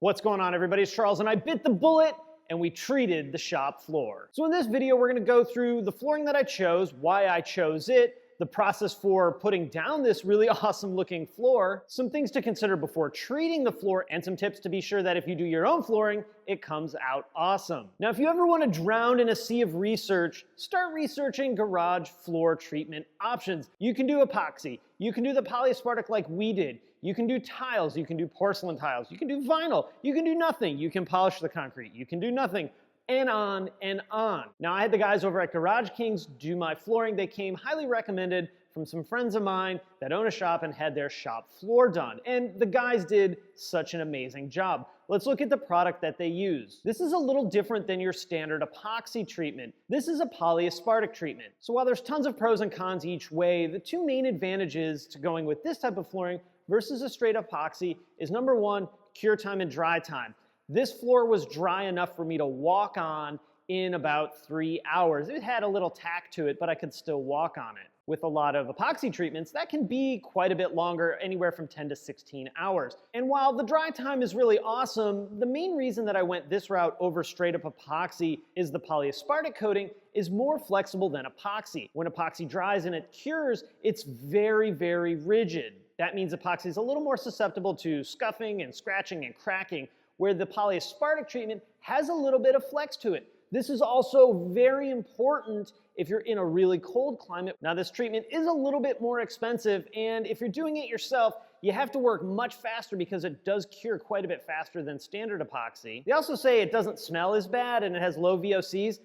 What's going on, everybody? It's Charles, and I bit the bullet and we treated the shop floor. So in this video, we're gonna go through the flooring that I chose, why I chose it, the process for putting down this really awesome looking floor, some things to consider before treating the floor, and some tips to be sure that if you do your own flooring, it comes out awesome. Now, if you ever want to drown in a sea of research, start researching garage floor treatment options. You can do epoxy, you can do the Polyaspartic like we did, you can do tiles, you can do porcelain tiles, you can do vinyl, you can do nothing, you can polish the concrete, you can do nothing, and on and on. Now, I had the guys over at Garage Kings do my flooring. They came highly recommended from some friends of mine that own a shop and had their shop floor done. And the guys did such an amazing job. Let's look at the product that they use. This is a little different than your standard epoxy treatment. This is a polyaspartic treatment. So while there's tons of pros and cons each way, the two main advantages to going with this type of flooring versus a straight epoxy is number one, cure time and dry time. This floor was dry enough for me to walk on in about 3 hours. It had a little tack to it, but I could still walk on it. With a lot of epoxy treatments, that can be quite a bit longer, anywhere from 10 to 16 hours. And while the dry time is really awesome, the main reason that I went this route over straight up epoxy is the polyaspartic coating is more flexible than epoxy. When epoxy dries and it cures, it's very, very rigid. That means epoxy is a little more susceptible to scuffing and scratching and cracking, where the polyaspartic treatment has a little bit of flex to it. This is also very important if you're in a really cold climate. Now, this treatment is a little bit more expensive, and if you're doing it yourself, you have to work much faster because it does cure quite a bit faster than standard epoxy. They also say it doesn't smell as bad and it has low VOCs.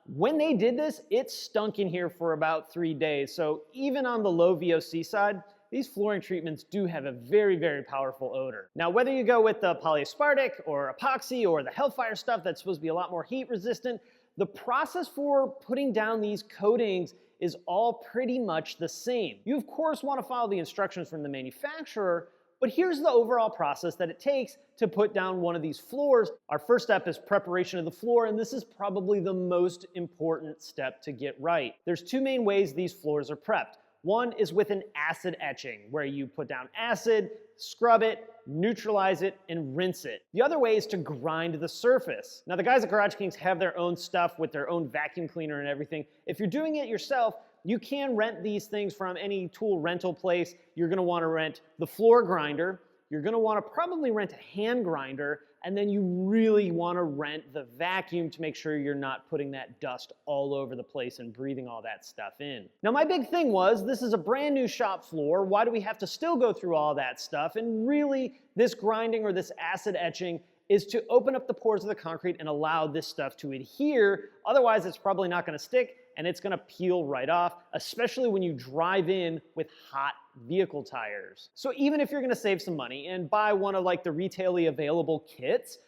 When they did this, it stunk in here for about 3 days. So even on the low VOC side, these flooring treatments do have a very, very powerful odor. Now, whether you go with the polyaspartic or epoxy or the Hellfire stuff that's supposed to be a lot more heat resistant, the process for putting down these coatings is all pretty much the same. You, of course, want to follow the instructions from the manufacturer, but here's the overall process that it takes to put down one of these floors. Our first step is preparation of the floor, and this is probably the most important step to get right. There's two main ways these floors are prepped. One is with an acid etching, where you put down acid, scrub it, neutralize it, and rinse it. The other way is to grind the surface. Now, the guys at Garage Kings have their own stuff with their own vacuum cleaner and everything. If you're doing it yourself, you can rent these things from any tool rental place. You're gonna wanna rent the floor grinder. You're gonna wanna probably rent a hand grinder, and then you really wanna rent the vacuum to make sure you're not putting that dust all over the place and breathing all that stuff in. Now, my big thing was, this is a brand new shop floor. Why do we have to still go through all that stuff? And really, this grinding or this acid etching is to open up the pores of the concrete and allow this stuff to adhere. Otherwise, it's probably not gonna stick and it's gonna peel right off, especially when you drive in with hot vehicle tires. So even if you're gonna save some money and buy one of like the retailly available kits,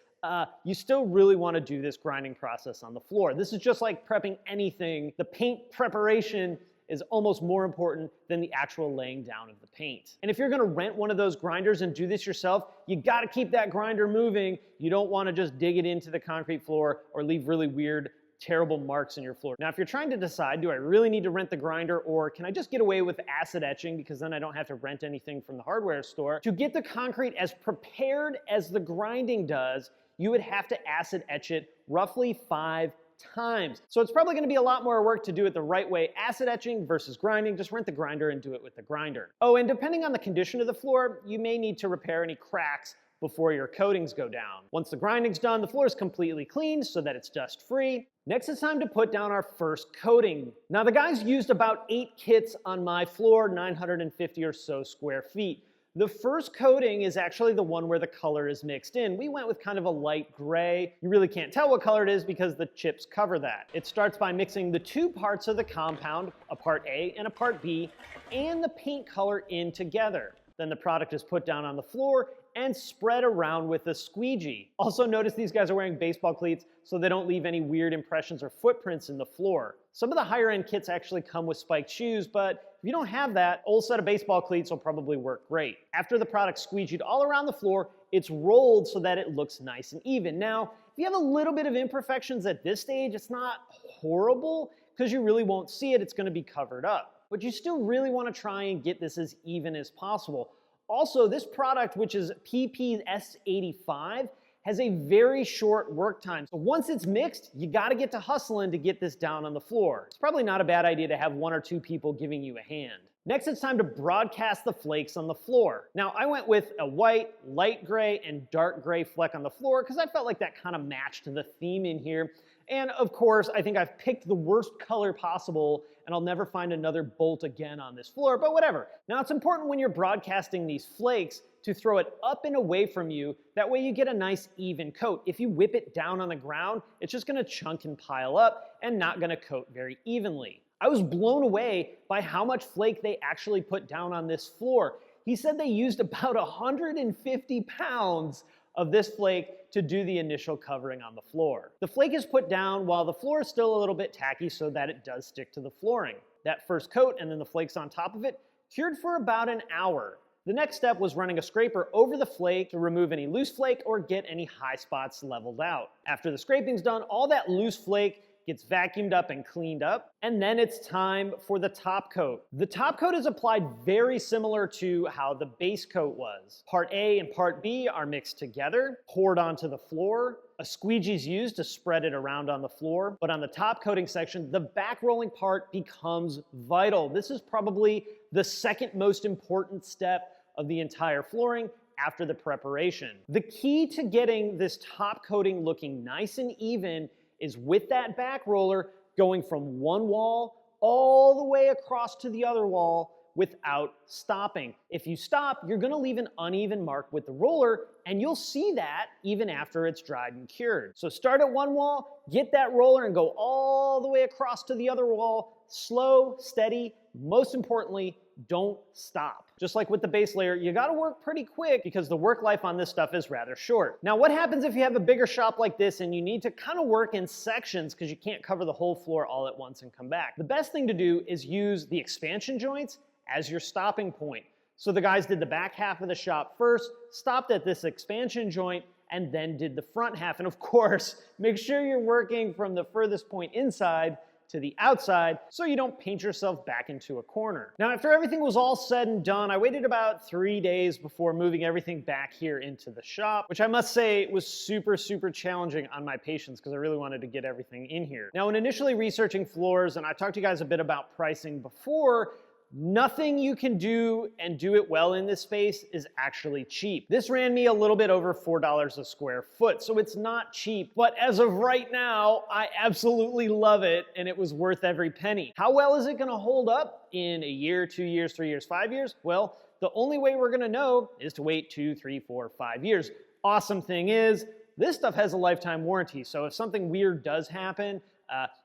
you still really wanna do this grinding process on the floor. This is just like prepping anything. The paint preparation is almost more important than the actual laying down of the paint. And if you're gonna rent one of those grinders and do this yourself, you gotta keep that grinder moving. You don't wanna just dig it into the concrete floor or leave really weird, terrible marks in your floor. Now, if you're trying to decide, do I really need to rent the grinder, or can I just get away with acid etching because then I don't have to rent anything from the hardware store? To get the concrete as prepared as the grinding does, you would have to acid etch it roughly 5 times. So it's probably gonna be a lot more work to do it the right way, acid etching versus grinding. Just rent the grinder and do it with the grinder. Oh, and depending on the condition of the floor, you may need to repair any cracks before your coatings go down. Once the grinding's done, the floor is completely cleaned so that it's dust-free. Next, it's time to put down our first coating. Now, the guys used about 8 kits on my floor, 950 or so square feet. The first coating is actually the one where the color is mixed in. We went with kind of a light gray. You really can't tell what color it is because the chips cover that. It starts by mixing the 2 parts of the compound, a part A and a part B, and the paint color in together. Then the product is put down on the floor and spread around with a squeegee. Also, notice these guys are wearing baseball cleats so they don't leave any weird impressions or footprints in the floor. Some of the higher end kits actually come with spiked shoes, but if you don't have that, old set of baseball cleats will probably work great. After the product's squeegeed all around the floor, it's rolled so that it looks nice and even. Now, if you have a little bit of imperfections at this stage, it's not horrible because you really won't see it. It's gonna be covered up. But you still really wanna try and get this as even as possible. Also, this product, which is PPS85, has a very short work time. So once it's mixed, you gotta get to hustling to get this down on the floor. It's probably not a bad idea to have 1 or 2 people giving you a hand. Next, it's time to broadcast the flakes on the floor. Now, I went with a white, light gray, and dark gray fleck on the floor because I felt like that kind of matched the theme in here. And of course, I think I've picked the worst color possible and I'll never find another bolt again on this floor, but whatever. Now, it's important when you're broadcasting these flakes to throw it up and away from you. That way you get a nice even coat. If you whip it down on the ground, it's just gonna chunk and pile up and not gonna coat very evenly. I was blown away by how much flake they actually put down on this floor. He said they used about 150 pounds of this flake to do the initial covering on the floor. The flake is put down while the floor is still a little bit tacky so that it does stick to the flooring. That first coat and then the flakes on top of it cured for about an hour. The next step was running a scraper over the flake to remove any loose flake or get any high spots leveled out. After the scraping's done, all that loose flake gets vacuumed up and cleaned up, and then it's time for the top coat. The top coat is applied very similar to how the base coat was. Part A and Part B are mixed together, poured onto the floor. A squeegee is used to spread it around on the floor, but on the top coating section, the back rolling part becomes vital. This is probably the second most important step of the entire flooring after the preparation. The key to getting this top coating looking nice and even is with that back roller going from one wall all the way across to the other wall without stopping. If you stop, you're gonna leave an uneven mark with the roller, and you'll see that even after it's dried and cured. So start at one wall, get that roller and go all the way across to the other wall, slow, steady, most importantly, don't stop. Just like with the base layer, you gotta work pretty quick because the work life on this stuff is rather short. Now, what happens if you have a bigger shop like this and you need to kind of work in sections because you can't cover the whole floor all at once and come back? The best thing to do is use the expansion joints as your stopping point. So the guys did the back half of the shop first, stopped at this expansion joint, and then did the front half. And of course, make sure you're working from the furthest point inside to the outside so you don't paint yourself back into a corner. Now, after everything was all said and done, I waited about 3 days before moving everything back here into the shop, which I must say was super, super challenging on my patience because I really wanted to get everything in here. Now, when initially researching floors, and I talked to you guys a bit about pricing before, nothing you can do and do it well in this space is actually cheap. This ran me a little bit over $4 a square foot, so it's not cheap. But as of right now, I absolutely love it, and it was worth every penny. How well is it gonna hold up in a year, 2 years, 3 years, 5 years? Well, the only way we're gonna know is to wait 2, 3, 4, 5 years. Awesome thing is, this stuff has a lifetime warranty, so if something weird does happen,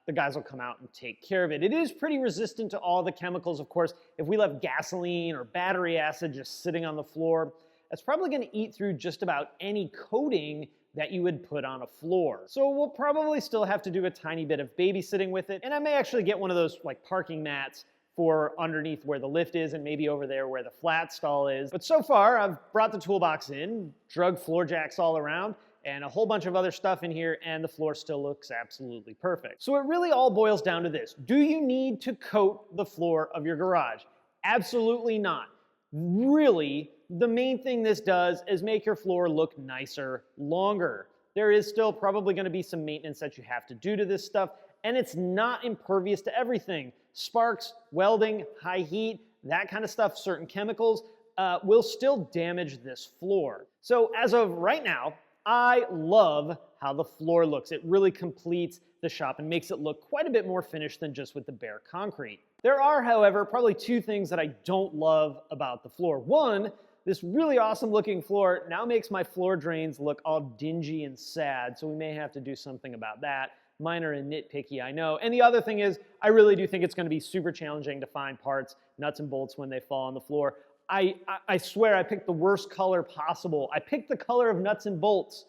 the guys will come out and take care of it. It is pretty resistant to all the chemicals, of course. If we left gasoline or battery acid just sitting on the floor, that's probably gonna eat through just about any coating that you would put on a floor. So we'll probably still have to do a tiny bit of babysitting with it, and I may actually get one of those like parking mats for underneath where the lift is and maybe over there where the flat stall is. But so far, I've brought the toolbox in, drug floor jacks all around, and a whole bunch of other stuff in here, and the floor still looks absolutely perfect. So it really all boils down to this. Do you need to coat the floor of your garage? Absolutely not. Really, the main thing this does is make your floor look nicer longer. There is still probably gonna be some maintenance that you have to do to this stuff, and it's not impervious to everything. Sparks, welding, high heat, that kind of stuff, certain chemicals, will still damage this floor. So as of right now, I love how the floor looks. It really completes the shop and makes it look quite a bit more finished than just with the bare concrete. There are, however, probably 2 things that I don't love about the floor. One, this really awesome looking floor now makes my floor drains look all dingy and sad, so we may have to do something about that. Minor and nitpicky, I know. And the other thing is, I really do think it's gonna be super challenging to find parts, nuts and bolts when they fall on the floor. I swear I picked the worst color possible. I picked the color of nuts and bolts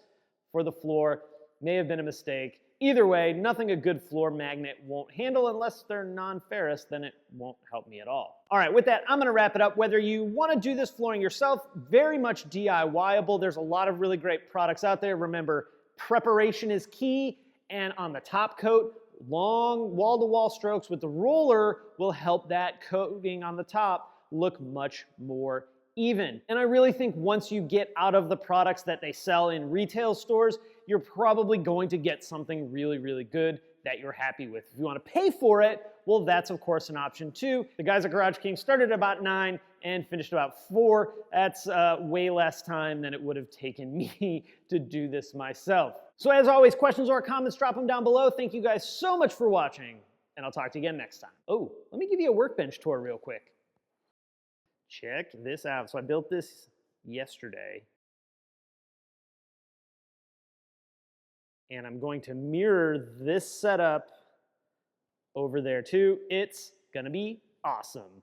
for the floor. May have been a mistake. Either way, nothing a good floor magnet won't handle unless they're non-ferrous, then it won't help me at all. All right, with that, I'm gonna wrap it up. Whether you wanna do this flooring yourself, very much DIY-able. There's a lot of really great products out there. Remember, preparation is key, and on the top coat, long wall-to-wall strokes with the roller will help that coating on the top look much more even. And I really think once you get out of the products that they sell in retail stores, you're probably going to get something really, really good that you're happy with. If you want to pay for it, well, that's of course an option too. The guys at Garage King started at about 9 and finished about 4. That's way less time than it would have taken me to do this myself. So as always, questions or comments, drop them down below. Thank you guys so much for watching, and I'll talk to you again next time. Oh, let me give you a workbench tour real quick. Check this out. So I built this yesterday. And I'm going to mirror this setup over there too. It's gonna be awesome.